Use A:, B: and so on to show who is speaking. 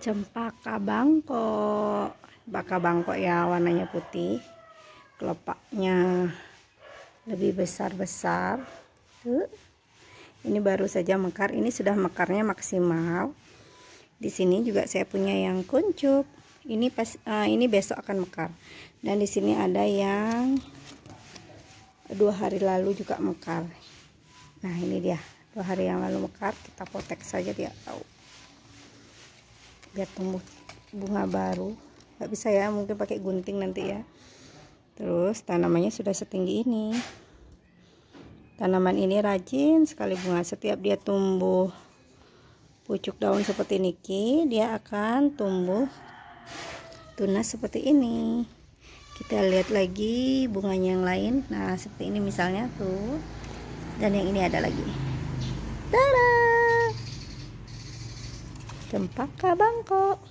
A: Cempaka bangkok. Cempaka bangkok ya, warnanya putih, kelepaknya lebih besar-besar tuh. Ini baru saja mekar, ini sudah mekarnya maksimal. Di sini juga saya punya yang kuncup, ini ini besok akan mekar. Dan di sini ada yang 2 hari lalu juga mekar. Nah ini dia 2 hari yang lalu mekar, kita potek saja dia tahu biar tumbuh bunga baru. Nggak bisa ya, mungkin pakai gunting nanti ya. Terus tanamannya sudah setinggi ini. Tanaman ini rajin sekali bunga. Setiap dia tumbuh pucuk daun seperti niki, dia akan tumbuh tunas seperti ini. Kita lihat lagi bunganya yang lain. Nah seperti ini misalnya tuh. Dan yang ini ada lagi. Tada! Cempaka bangkok.